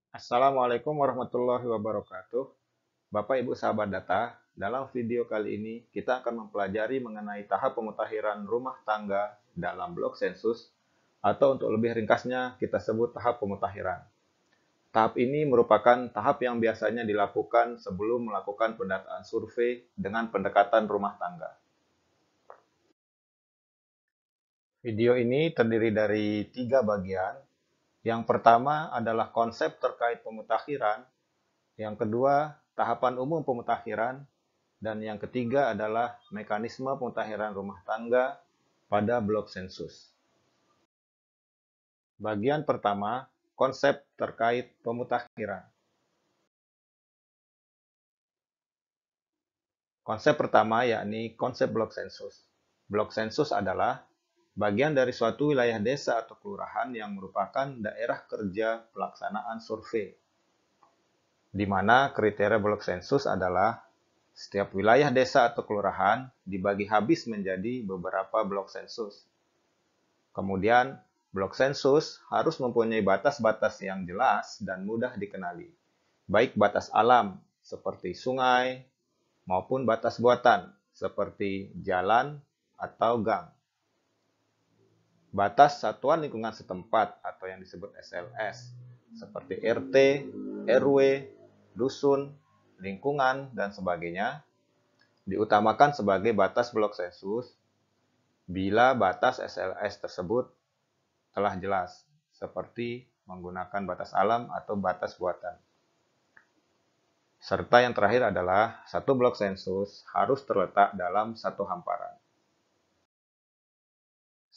Assalamualaikum warahmatullahi wabarakatuh. Bapak Ibu sahabat data, dalam video kali ini kita akan mempelajari mengenai tahap pemutakhiran rumah tangga dalam blok sensus atau untuk lebih ringkasnya kita sebut tahap pemutakhiran. Tahap ini merupakan tahap yang biasanya dilakukan sebelum melakukan pendataan survei dengan pendekatan rumah tangga. Video ini terdiri dari 3 bagian. Yang pertama adalah konsep terkait pemutakhiran. Yang kedua, tahapan umum pemutakhiran. Dan yang ketiga adalah mekanisme pemutakhiran rumah tangga pada blok sensus. Bagian pertama, konsep terkait pemutakhiran. Konsep pertama yakni konsep blok sensus. Blok sensus adalah bagian dari suatu wilayah desa atau kelurahan yang merupakan daerah kerja pelaksanaan survei, di mana kriteria blok sensus adalah setiap wilayah desa atau kelurahan dibagi habis menjadi beberapa blok sensus. Kemudian, blok sensus harus mempunyai batas-batas yang jelas dan mudah dikenali, baik batas alam seperti sungai maupun batas buatan seperti jalan atau gang. Batas satuan lingkungan setempat atau yang disebut SLS seperti RT, RW, dusun, lingkungan, dan sebagainya diutamakan sebagai batas blok sensus bila batas SLS tersebut telah jelas, seperti menggunakan batas alam atau batas buatan. Serta yang terakhir adalah satu blok sensus harus terletak dalam satu hamparan.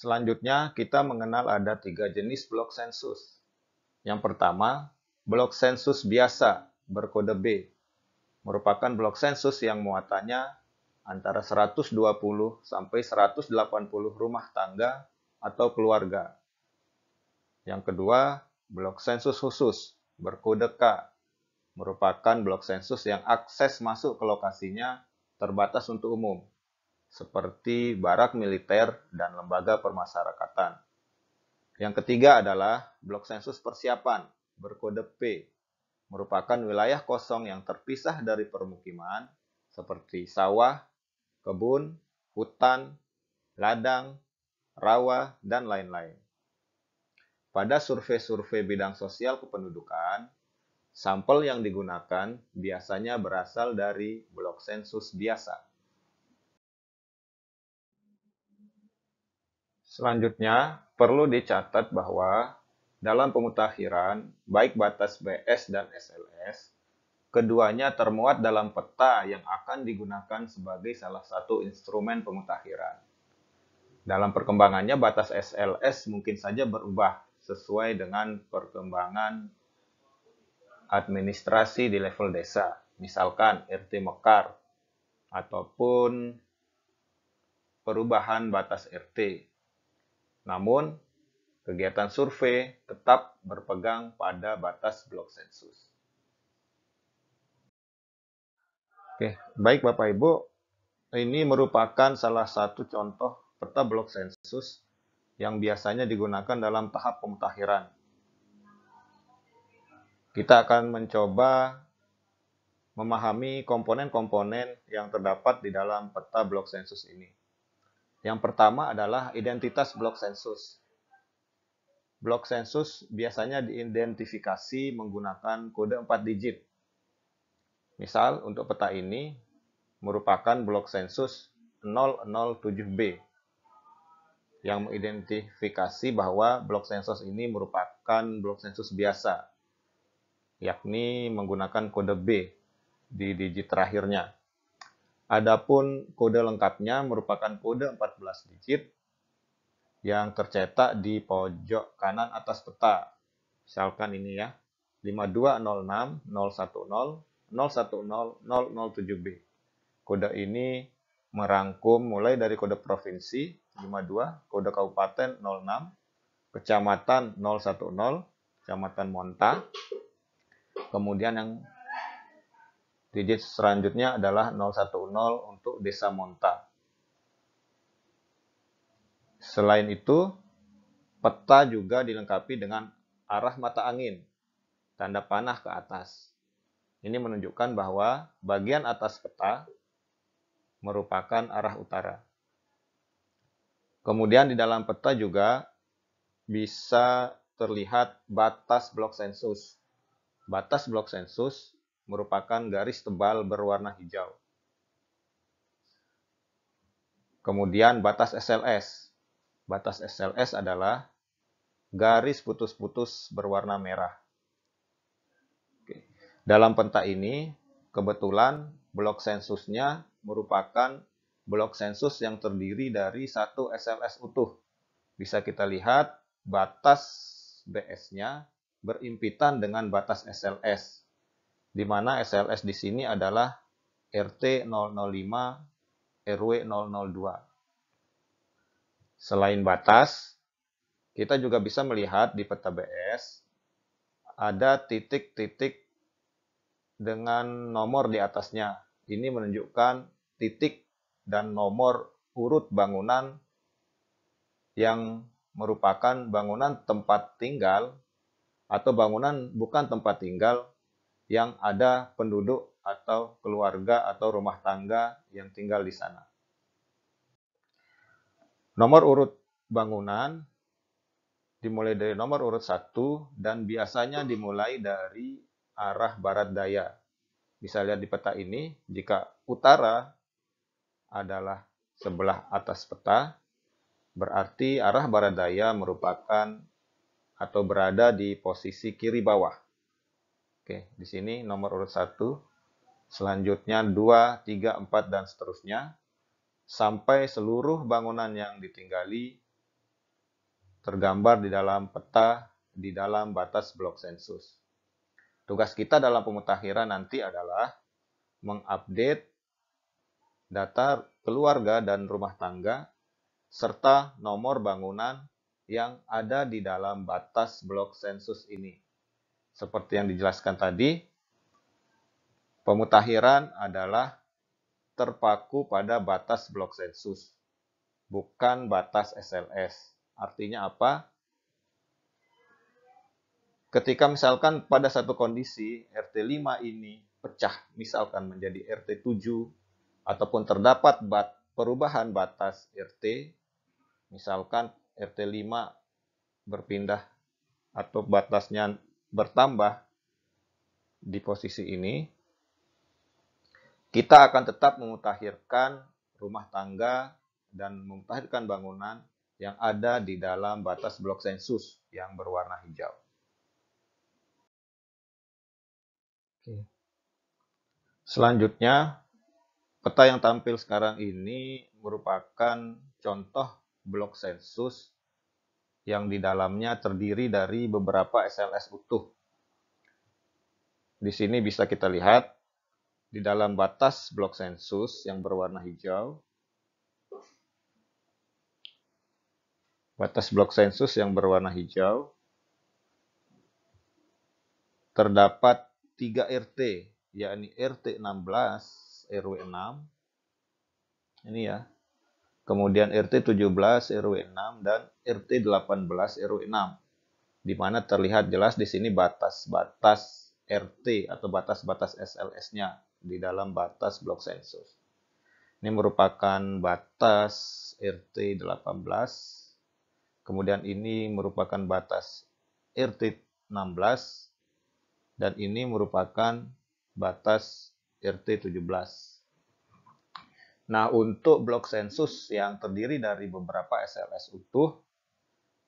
Selanjutnya, kita mengenal ada 3 jenis blok sensus. Yang pertama, blok sensus biasa berkode B, merupakan blok sensus yang muatannya antara 120 sampai 180 rumah tangga atau keluarga. Yang kedua, blok sensus khusus berkode K, merupakan blok sensus yang akses masuk ke lokasinya terbatas untuk umum, seperti barak militer dan lembaga permasyarakatan. Yang ketiga adalah blok sensus persiapan berkode P, merupakan wilayah kosong yang terpisah dari permukiman seperti sawah, kebun, hutan, ladang, rawa, dan lain-lain. Pada survei-survei bidang sosial kependudukan, sampel yang digunakan biasanya berasal dari blok sensus biasa. Selanjutnya, perlu dicatat bahwa dalam pemutakhiran, baik batas BS dan SLS, keduanya termuat dalam peta yang akan digunakan sebagai salah satu instrumen pemutakhiran. Dalam perkembangannya, batas SLS mungkin saja berubah sesuai dengan perkembangan administrasi di level desa, misalkan RT Mekar, ataupun perubahan batas RT. Namun, kegiatan survei tetap berpegang pada batas blok sensus. Oke, baik Bapak Ibu, ini merupakan salah satu contoh peta blok sensus yang biasanya digunakan dalam tahap pemutakhiran. Kita akan mencoba memahami komponen-komponen yang terdapat di dalam peta blok sensus ini. Yang pertama adalah identitas blok sensus. Blok sensus biasanya diidentifikasi menggunakan kode 4 digit. Misal, untuk peta ini merupakan blok sensus 007B yang mengidentifikasi bahwa blok sensus ini merupakan blok sensus biasa, yakni menggunakan kode B di digit terakhirnya. Adapun kode lengkapnya merupakan kode 14 digit yang tercetak di pojok kanan atas peta. Misalkan ini ya, 52060100007B. Kode ini merangkum mulai dari kode provinsi 52, kode kabupaten 06, kecamatan 010, kecamatan Monta. Kemudian yang digit selanjutnya adalah 010 untuk desa Monta. Selain itu, peta juga dilengkapi dengan arah mata angin. tanda panah ke atas. Ini menunjukkan bahwa bagian atas peta merupakan arah utara. Kemudian di dalam peta juga bisa terlihat batas blok sensus. Batas blok sensus merupakan garis tebal berwarna hijau. Kemudian batas SLS. Batas SLS adalah garis putus-putus berwarna merah. Oke. Dalam peta ini, kebetulan blok sensusnya merupakan blok sensus yang terdiri dari satu SLS utuh. Bisa kita lihat batas BS-nya berimpitan dengan batas SLS, di mana SLS di sini adalah RT 005, RW 002. Selain batas, kita juga bisa melihat di peta BS ada titik-titik dengan nomor di atasnya. Ini menunjukkan titik dan nomor urut bangunan yang merupakan bangunan tempat tinggal atau bangunan bukan tempat tinggal yang ada penduduk atau keluarga atau rumah tangga yang tinggal di sana. Nomor urut bangunan dimulai dari nomor urut 1 dan biasanya dimulai dari arah barat daya. Bisa lihat di peta ini, jika utara adalah sebelah atas peta, berarti arah barat daya merupakan atau berada di posisi kiri bawah. Oke, di sini nomor urut 1, selanjutnya 2, 3, 4, dan seterusnya, sampai seluruh bangunan yang ditinggali tergambar di dalam peta di dalam batas blok sensus. Tugas kita dalam pemutakhiran nanti adalah mengupdate data keluarga dan rumah tangga serta nomor bangunan yang ada di dalam batas blok sensus ini. Seperti yang dijelaskan tadi, pemutakhiran adalah terpaku pada batas blok sensus, bukan batas SLS. Artinya apa? Ketika misalkan pada satu kondisi RT 5 ini pecah, misalkan menjadi RT 7, ataupun terdapat perubahan batas RT, misalkan RT 5 berpindah atau batasnya bertambah di posisi ini, kita akan tetap memutakhirkan rumah tangga dan memutakhirkan bangunan yang ada di dalam batas blok sensus yang berwarna hijau. Selanjutnya, peta yang tampil sekarang ini merupakan contoh blok sensus yang di dalamnya terdiri dari beberapa SLS utuh. Di sini bisa kita lihat di dalam batas blok sensus yang berwarna hijau, batas blok sensus yang berwarna hijau, terdapat 3 RT, yakni RT 16 RW 6, ini ya, kemudian RT 17 RW 6, dan RT 18 RW 6, di mana terlihat jelas di sini batas-batas RT atau batas-batas SLS-nya di dalam batas blok sensus. Ini merupakan batas RT 18, kemudian ini merupakan batas RT 16, dan ini merupakan batas RT 17. Nah, untuk blok sensus yang terdiri dari beberapa SLS utuh,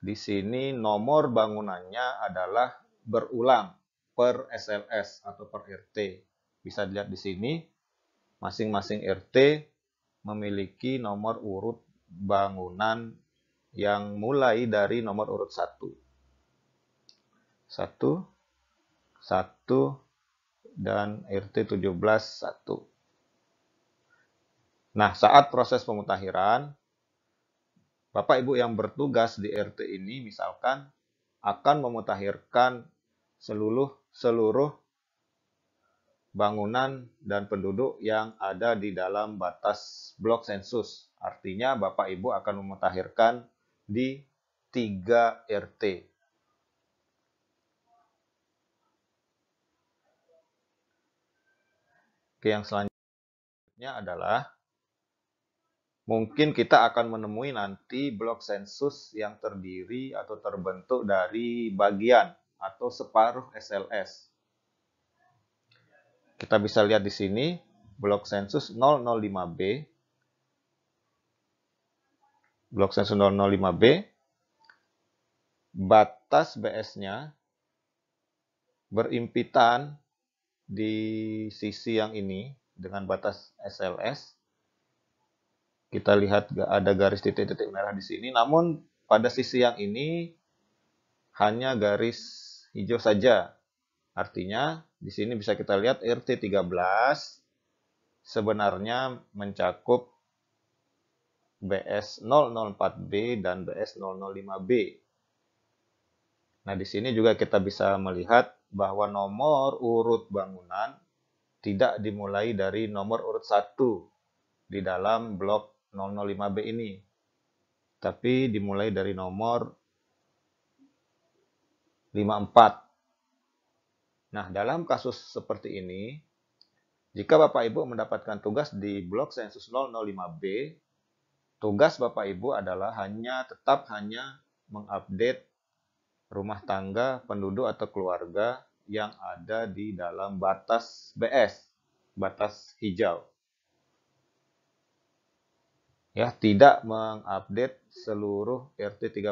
di sini nomor bangunannya adalah berulang per SLS atau per RT. Bisa dilihat di sini, masing-masing RT memiliki nomor urut bangunan yang mulai dari nomor urut 1. 1, 1, dan RT 17, 1. Nah, saat proses pemutakhiran, Bapak Ibu yang bertugas di RT ini misalkan akan memutakhirkan seluruh bangunan dan penduduk yang ada di dalam batas blok sensus. Artinya Bapak Ibu akan memutakhirkan di 3 RT. Oke, yang selanjutnya adalah mungkin kita akan menemui nanti blok sensus yang terdiri atau terbentuk dari bagian atau separuh SLS. Kita bisa lihat di sini blok sensus 005B. Blok sensus 005B, batas BS-nya berimpitan di sisi yang ini dengan batas SLS. Kita lihat ada garis titik-titik merah di sini, namun pada sisi yang ini hanya garis hijau saja. Artinya di sini bisa kita lihat RT13 sebenarnya mencakup BS004B dan BS005B. Nah, di sini juga kita bisa melihat bahwa nomor urut bangunan tidak dimulai dari nomor urut 1 di dalam blok 005B ini, tapi dimulai dari nomor 54. Nah, dalam kasus seperti ini, jika Bapak Ibu mendapatkan tugas di blok sensus 005B, tugas Bapak Ibu adalah tetap hanya mengupdate rumah tangga, penduduk atau keluarga yang ada di dalam batas BS, batas hijau. Ya, tidak mengupdate seluruh RT13.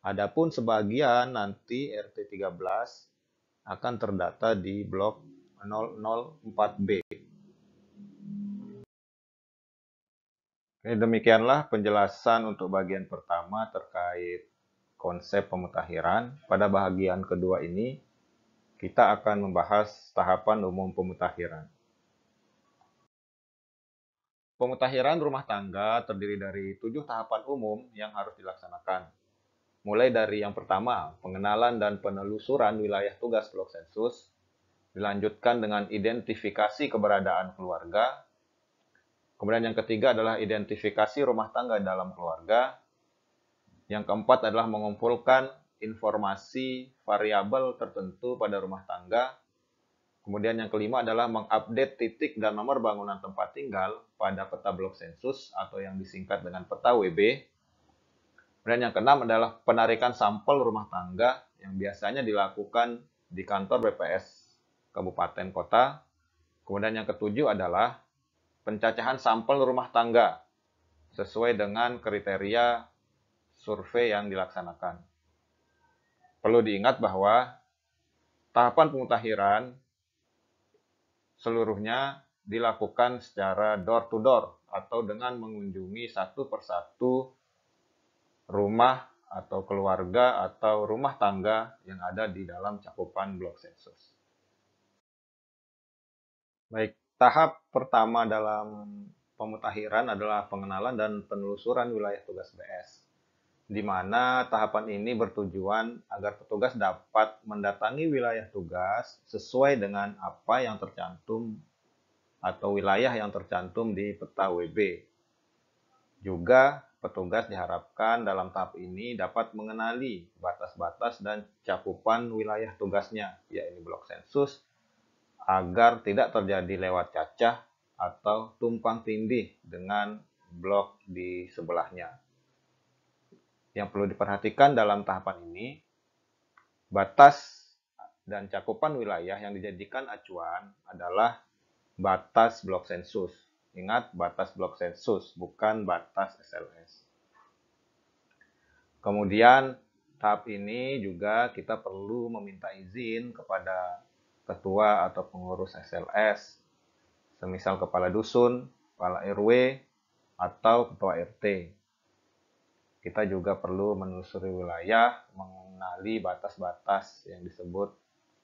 Adapun sebagian nanti RT13 akan terdata di blok 004B. Demikianlah penjelasan untuk bagian pertama terkait konsep pemutakhiran. Pada bagian kedua ini, kita akan membahas tahapan umum pemutakhiran. Pemutakhiran rumah tangga terdiri dari 7 tahapan umum yang harus dilaksanakan. Mulai dari yang pertama, pengenalan dan penelusuran wilayah tugas blok sensus, dilanjutkan dengan identifikasi keberadaan keluarga. Kemudian yang ketiga adalah identifikasi rumah tangga dalam keluarga. Yang keempat adalah mengumpulkan informasi variabel tertentu pada rumah tangga. Kemudian yang kelima adalah mengupdate titik dan nomor bangunan tempat tinggal pada peta blok sensus atau yang disingkat dengan peta WB. Kemudian yang keenam adalah penarikan sampel rumah tangga yang biasanya dilakukan di kantor BPS Kabupaten Kota. Kemudian yang ketujuh adalah pencacahan sampel rumah tangga sesuai dengan kriteria survei yang dilaksanakan. Perlu diingat bahwa tahapan pemutakhiran seluruhnya dilakukan secara door to door atau dengan mengunjungi satu persatu rumah atau keluarga atau rumah tangga yang ada di dalam cakupan blok sensus. Baik, tahap pertama dalam pemutakhiran adalah pengenalan dan penelusuran wilayah tugas BS, di mana tahapan ini bertujuan agar petugas dapat mendatangi wilayah tugas sesuai dengan apa yang tercantum atau wilayah yang tercantum di peta WB. Juga petugas diharapkan dalam tahap ini dapat mengenali batas-batas dan cakupan wilayah tugasnya, yaitu blok sensus, agar tidak terjadi lewat cacah atau tumpang tindih dengan blok di sebelahnya. Yang perlu diperhatikan dalam tahapan ini, batas dan cakupan wilayah yang dijadikan acuan adalah batas blok sensus. Ingat, batas blok sensus, bukan batas SLS. Kemudian, tahap ini juga kita perlu meminta izin kepada ketua atau pengurus SLS, semisal kepala dusun, kepala RW, atau ketua RT. Kita juga perlu menelusuri wilayah, mengenali batas-batas yang disebut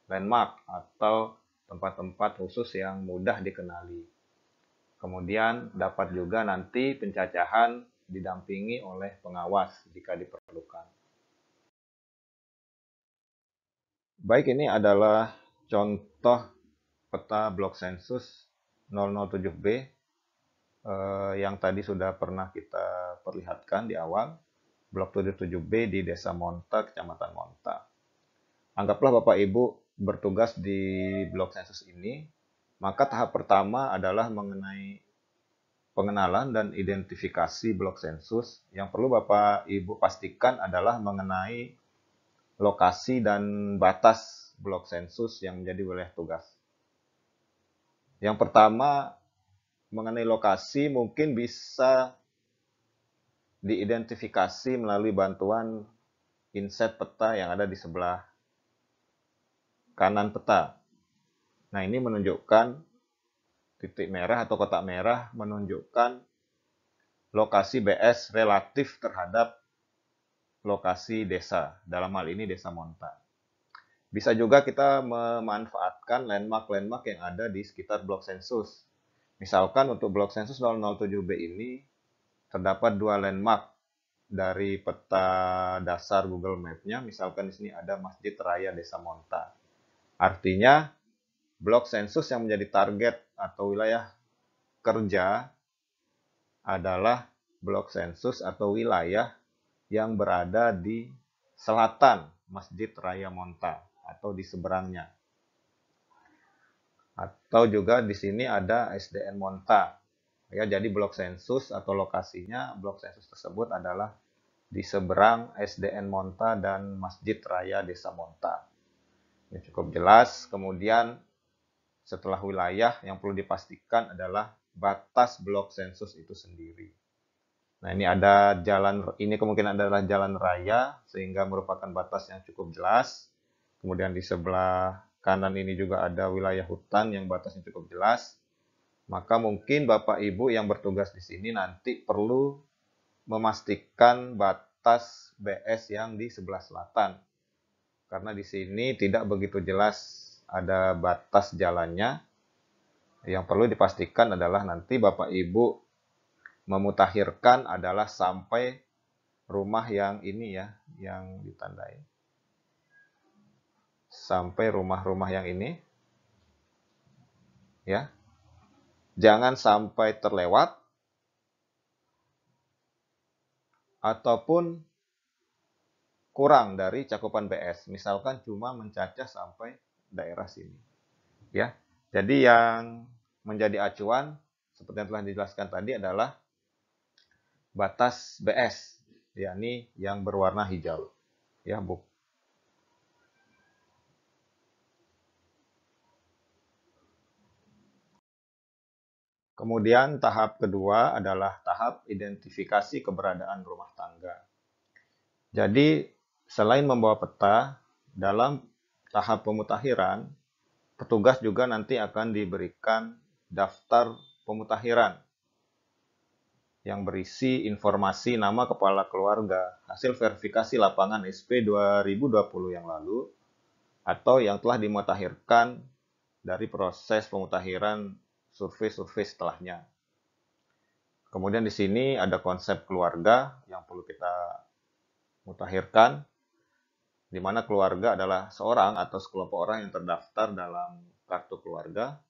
landmark atau tempat-tempat khusus yang mudah dikenali. Kemudian dapat juga nanti pencacahan didampingi oleh pengawas jika diperlukan. Baik, ini adalah contoh peta blok sensus 007B yang tadi sudah pernah kita perlihatkan di awal. Blok 77B di Desa Monta, Kecamatan Monta. Anggaplah Bapak Ibu bertugas di blok sensus ini. Maka tahap pertama adalah mengenai pengenalan dan identifikasi blok sensus. Yang perlu Bapak Ibu pastikan adalah mengenai lokasi dan batas blok sensus yang menjadi wilayah tugas. Yang pertama, mengenai lokasi mungkin bisa diidentifikasi melalui bantuan inset peta yang ada di sebelah kanan peta. Nah, ini menunjukkan titik merah atau kotak merah menunjukkan lokasi BS relatif terhadap lokasi desa. Dalam hal ini Desa Monta. Bisa juga kita memanfaatkan landmark-landmark yang ada di sekitar blok sensus. Misalkan untuk blok sensus 007B ini terdapat dua landmark dari peta dasar Google Map-nya. Misalkan di sini ada Masjid Raya Desa Monta. Artinya blok sensus yang menjadi target atau wilayah kerja adalah blok sensus atau wilayah yang berada di selatan Masjid Raya Monta atau di seberangnya. Atau juga di sini ada SDN Monta. Ya, jadi blok sensus atau lokasinya blok sensus tersebut adalah di seberang SDN Monta dan Masjid Raya Desa Monta. Ini cukup jelas. Kemudian setelah wilayah yang perlu dipastikan adalah batas blok sensus itu sendiri. Nah, ini ada jalan, ini kemungkinan adalah jalan raya, sehingga merupakan batas yang cukup jelas. Kemudian di sebelah kanan ini juga ada wilayah hutan yang batasnya cukup jelas. Maka mungkin Bapak Ibu yang bertugas di sini nanti perlu memastikan batas BS yang di sebelah selatan. Karena di sini tidak begitu jelas ada batas jalannya. Yang perlu dipastikan adalah nanti Bapak Ibu memutakhirkan adalah sampai rumah yang ini ya, yang ditandai. Sampai rumah-rumah yang ini. Ya. Jangan sampai terlewat ataupun kurang dari cakupan BS. Misalkan cuma mencacah sampai daerah sini. Ya. Jadi yang menjadi acuan seperti yang telah dijelaskan tadi adalah batas BS, yakni yang berwarna hijau. Ya, Bu. Kemudian tahap kedua adalah tahap identifikasi keberadaan rumah tangga. Jadi, selain membawa peta, dalam tahap pemutakhiran, petugas juga nanti akan diberikan daftar pemutakhiran yang berisi informasi nama kepala keluarga, hasil verifikasi lapangan SP 2020 yang lalu, atau yang telah dimutakhirkan dari proses pemutakhiran survei-survei setelahnya. Kemudian di sini ada konsep keluarga yang perlu kita mutakhirkan, di mana keluarga adalah seorang atau sekelompok orang yang terdaftar dalam kartu keluarga,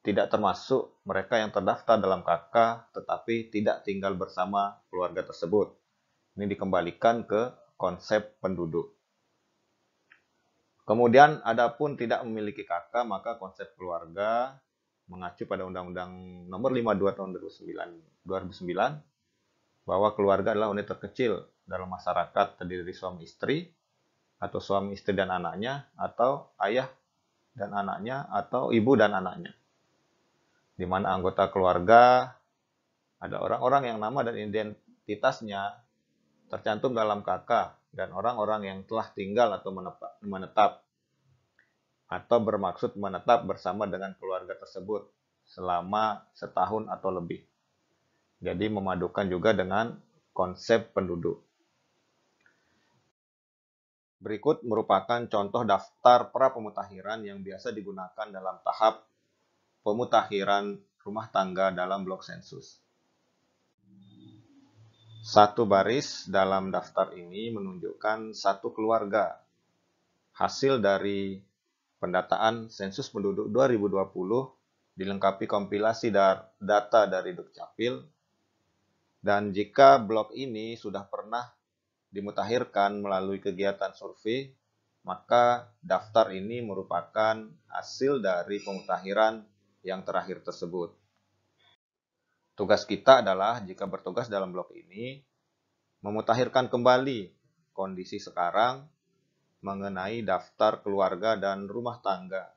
tidak termasuk mereka yang terdaftar dalam KK tetapi tidak tinggal bersama keluarga tersebut. Ini dikembalikan ke konsep penduduk. Kemudian adapun tidak memiliki KK, maka konsep keluarga mengacu pada Undang-Undang Nomor 52 Tahun 2009 bahwa keluarga adalah unit terkecil dalam masyarakat terdiri dari suami istri atau suami istri dan anaknya atau ayah dan anaknya atau ibu dan anaknya. Di mana anggota keluarga ada orang-orang yang nama dan identitasnya tercantum dalam KK dan orang-orang yang telah tinggal atau menetap atau bermaksud menetap bersama dengan keluarga tersebut selama setahun atau lebih. Jadi memadukan juga dengan konsep penduduk. Berikut merupakan contoh daftar pra-pemutakhiran yang biasa digunakan dalam tahap pemutakhiran rumah tangga dalam blok sensus. Satu baris dalam daftar ini menunjukkan satu keluarga. Hasil dari pendataan sensus penduduk 2020 dilengkapi kompilasi data dari Dukcapil. Dan jika blok ini sudah pernah dimutakhirkan melalui kegiatan survei, maka daftar ini merupakan hasil dari pemutahiran yang terakhir tersebut. Tugas kita adalah jika bertugas dalam blok ini, memutakhirkan kembali kondisi sekarang mengenai daftar keluarga dan rumah tangga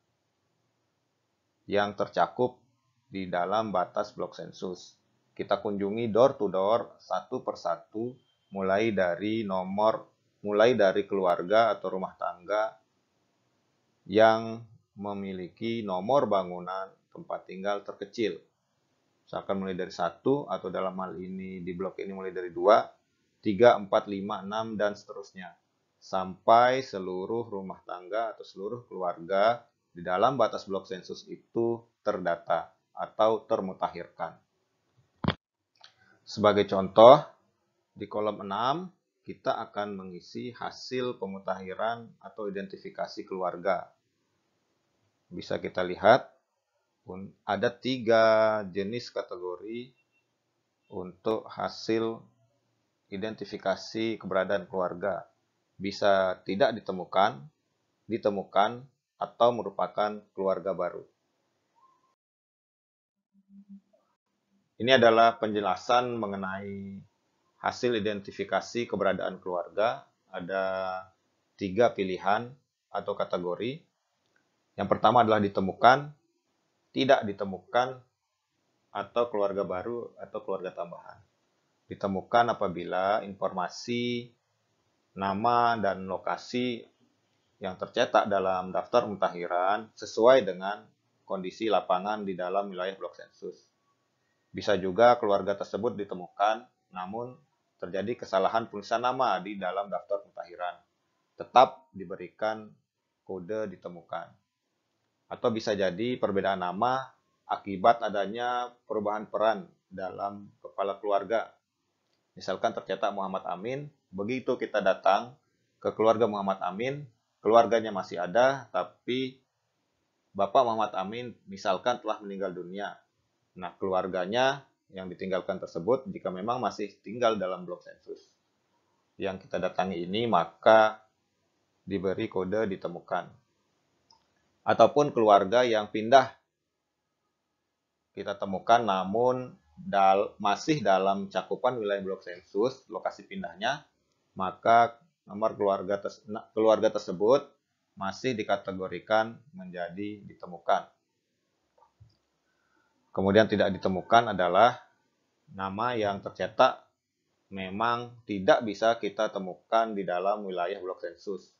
yang tercakup di dalam batas blok sensus. Kita kunjungi door to door satu persatu mulai dari keluarga atau rumah tangga yang memiliki nomor bangunan tempat tinggal terkecil. Misalkan mulai dari 1 atau dalam hal ini di blok ini mulai dari 2, 3, 4, 5, 6 dan seterusnya. Sampai seluruh rumah tangga atau seluruh keluarga di dalam batas blok sensus itu terdata atau termutakhirkan. Sebagai contoh, di kolom 6 kita akan mengisi hasil pemutakhiran atau identifikasi keluarga. Bisa kita lihat ada 3 jenis kategori untuk hasil identifikasi keberadaan keluarga. Bisa tidak ditemukan, ditemukan, atau merupakan keluarga baru. Ini adalah penjelasan mengenai hasil identifikasi keberadaan keluarga. Ada 3 pilihan atau kategori. Yang pertama adalah ditemukan, tidak ditemukan, atau keluarga baru atau keluarga tambahan. Ditemukan apabila informasi nama dan lokasi yang tercetak dalam daftar pemutakhiran sesuai dengan kondisi lapangan di dalam wilayah blok sensus. Bisa juga keluarga tersebut ditemukan, namun terjadi kesalahan penulisan nama di dalam daftar pemutakhiran. Tetap diberikan kode ditemukan. Atau bisa jadi perbedaan nama akibat adanya perubahan peran dalam kepala keluarga. Misalkan tercetak Muhammad Amin, begitu kita datang ke keluarga Muhammad Amin, keluarganya masih ada, tapi Bapak Muhammad Amin misalkan telah meninggal dunia. Nah, keluarganya yang ditinggalkan tersebut, jika memang masih tinggal dalam blok sensus yang kita datangi ini, maka diberi kode ditemukan. Ataupun keluarga yang pindah, kita temukan namun masih dalam cakupan wilayah blok sensus, lokasi pindahnya, maka nomor keluarga tersebut masih dikategorikan menjadi ditemukan. Kemudian tidak ditemukan adalah nama yang tercetak memang tidak bisa kita temukan di dalam wilayah blok sensus.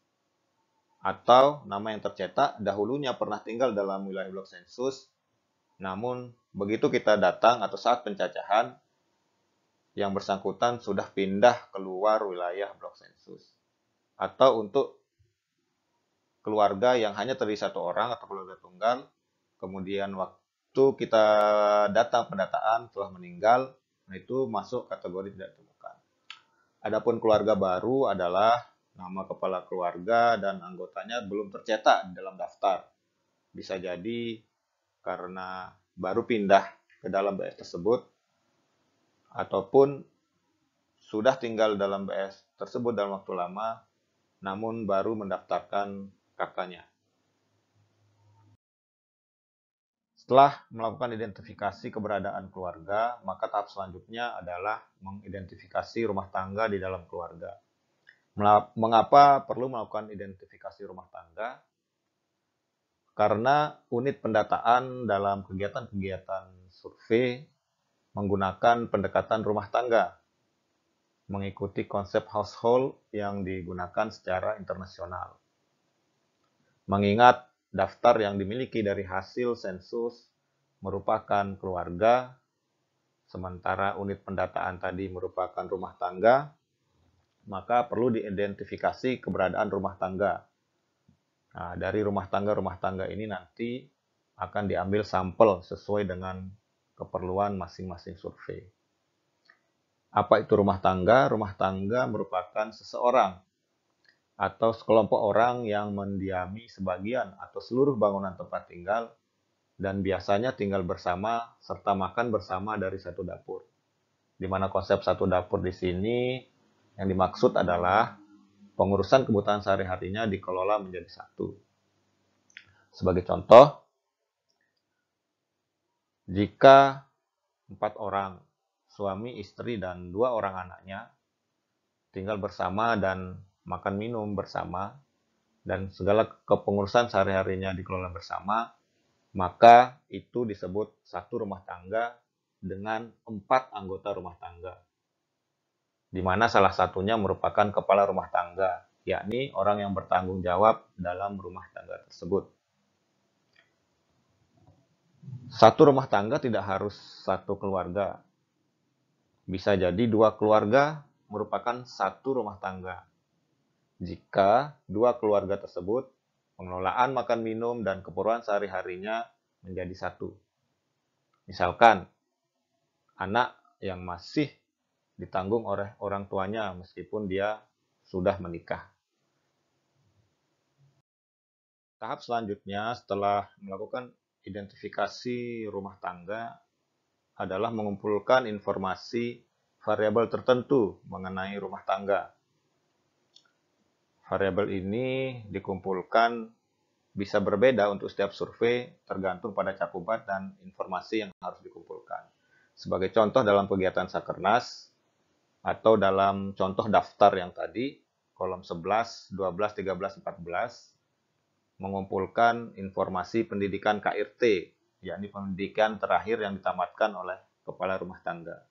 Atau nama yang tercetak dahulunya pernah tinggal dalam wilayah blok sensus, namun begitu kita datang atau saat pencacahan, yang bersangkutan sudah pindah keluar wilayah blok sensus. Atau untuk keluarga yang hanya terdiri 1 orang atau keluarga tunggal, kemudian waktu kita datang pendataan telah meninggal, nah itu masuk kategori tidak ditemukan. Adapun keluarga baru adalah nama kepala keluarga dan anggotanya belum tercetak di dalam daftar. Bisa jadi karena baru pindah ke dalam BS tersebut, ataupun sudah tinggal dalam BS tersebut dalam waktu lama, namun baru mendaftarkan kakaknya. Setelah melakukan identifikasi keberadaan keluarga, maka tahap selanjutnya adalah mengidentifikasi rumah tangga di dalam keluarga. Mengapa perlu melakukan identifikasi rumah tangga? Karena unit pendataan dalam kegiatan-kegiatan survei menggunakan pendekatan rumah tangga, mengikuti konsep household yang digunakan secara internasional. Mengingat daftar yang dimiliki dari hasil sensus merupakan keluarga, sementara unit pendataan tadi merupakan rumah tangga, maka perlu diidentifikasi keberadaan rumah tangga. Nah, dari rumah tangga ini nanti akan diambil sampel sesuai dengan keperluan masing-masing survei. Apa itu rumah tangga? Rumah tangga merupakan seseorang atau sekelompok orang yang mendiami sebagian atau seluruh bangunan tempat tinggal dan biasanya tinggal bersama serta makan bersama dari satu dapur. Di mana konsep satu dapur di sini yang dimaksud adalah pengurusan kebutuhan sehari-harinya dikelola menjadi satu. Sebagai contoh, jika 4 orang, suami, istri, dan 2 orang anaknya, tinggal bersama dan makan minum bersama, dan segala kepengurusan sehari-harinya dikelola bersama, maka itu disebut satu rumah tangga dengan 4 anggota rumah tangga, di mana salah satunya merupakan kepala rumah tangga, yakni orang yang bertanggung jawab dalam rumah tangga tersebut. Satu rumah tangga tidak harus satu keluarga. Bisa jadi 2 keluarga merupakan satu rumah tangga. Jika 2 keluarga tersebut, pengelolaan makan minum dan keperluan sehari-harinya menjadi satu. Misalkan, anak yang masih ditanggung oleh orang tuanya meskipun dia sudah menikah. Tahap selanjutnya setelah melakukan identifikasi rumah tangga adalah mengumpulkan informasi variabel tertentu mengenai rumah tangga. Variabel ini dikumpulkan bisa berbeda untuk setiap survei tergantung pada cakupan dan informasi yang harus dikumpulkan. Sebagai contoh dalam kegiatan Sakernas atau dalam contoh daftar yang tadi, kolom 11, 12, 13, 14, mengumpulkan informasi pendidikan KRT, yakni pendidikan terakhir yang ditamatkan oleh kepala rumah tangga.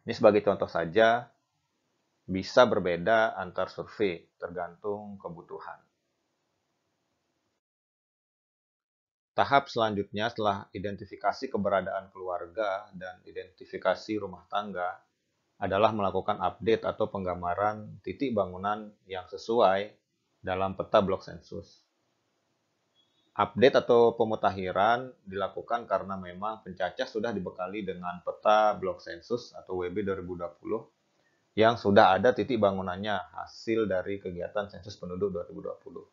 Ini sebagai contoh saja, bisa berbeda antar survei, tergantung kebutuhan. Tahap selanjutnya setelah identifikasi keberadaan keluarga dan identifikasi rumah tangga adalah melakukan update atau penggambaran titik bangunan yang sesuai dalam peta blok sensus. Update atau pemutakhiran dilakukan karena memang pencacah sudah dibekali dengan peta blok sensus atau WB 2020 yang sudah ada titik bangunannya hasil dari kegiatan sensus penduduk 2020.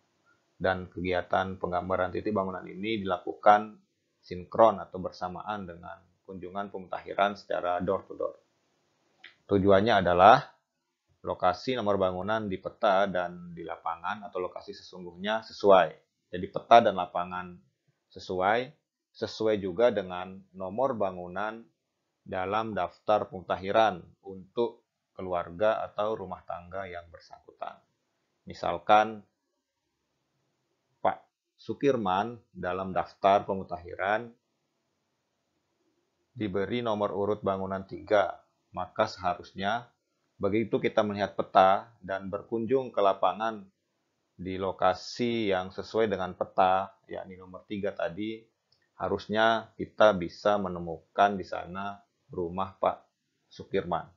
Dan kegiatan penggambaran titik bangunan ini dilakukan sinkron atau bersamaan dengan kunjungan pemutakhiran secara door to door. Tujuannya adalah lokasi nomor bangunan di peta dan di lapangan atau lokasi sesungguhnya sesuai. Jadi peta dan lapangan sesuai juga dengan nomor bangunan dalam daftar pemutakhiran untuk keluarga atau rumah tangga yang bersangkutan. Misalkan Pak Sukirman dalam daftar pemutakhiran diberi nomor urut bangunan 3, maka seharusnya begitu kita melihat peta dan berkunjung ke lapangan di lokasi yang sesuai dengan peta, yakni nomor 3 tadi, harusnya kita bisa menemukan di sana rumah Pak Sukirman.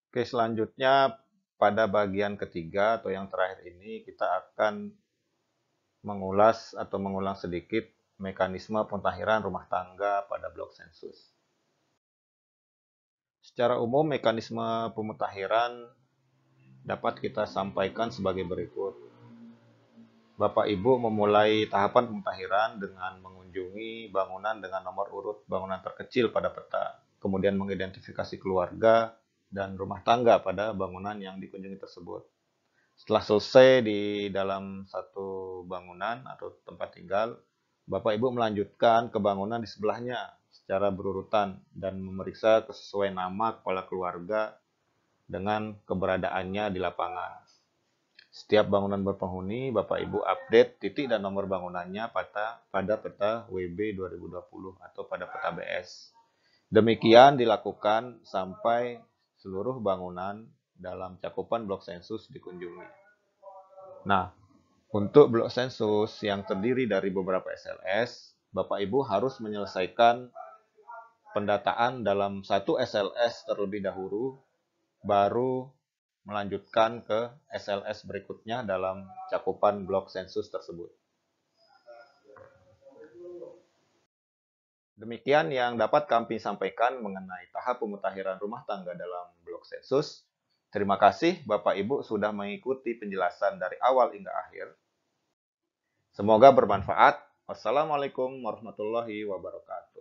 Oke, selanjutnya pada bagian ketiga atau yang terakhir ini kita akan mengulas atau mengulang sedikit mekanisme pemutakhiran rumah tangga pada blok sensus. Secara umum, mekanisme pemutakhiran dapat kita sampaikan sebagai berikut. Bapak Ibu memulai tahapan pemutakhiran dengan mengunjungi bangunan dengan nomor urut bangunan terkecil pada peta, kemudian mengidentifikasi keluarga dan rumah tangga pada bangunan yang dikunjungi tersebut. Setelah selesai di dalam satu bangunan atau tempat tinggal, Bapak Ibu melanjutkan ke bangunan di sebelahnya secara berurutan dan memeriksa kesesuaian nama kepala keluarga dengan keberadaannya di lapangan. Setiap bangunan berpenghuni, Bapak Ibu update titik dan nomor bangunannya pada peta WB 2020 atau pada peta BS. Demikian dilakukan sampai seluruh bangunan dalam cakupan blok sensus dikunjungi. Nah, untuk blok sensus yang terdiri dari beberapa SLS, Bapak Ibu harus menyelesaikan pendataan dalam satu SLS terlebih dahulu, baru melanjutkan ke SLS berikutnya dalam cakupan blok sensus tersebut. Demikian yang dapat kami sampaikan mengenai tahap pemutakhiran rumah tangga dalam blok sensus. Terima kasih Bapak Ibu sudah mengikuti penjelasan dari awal hingga akhir. Semoga bermanfaat. Wassalamualaikum warahmatullahi wabarakatuh.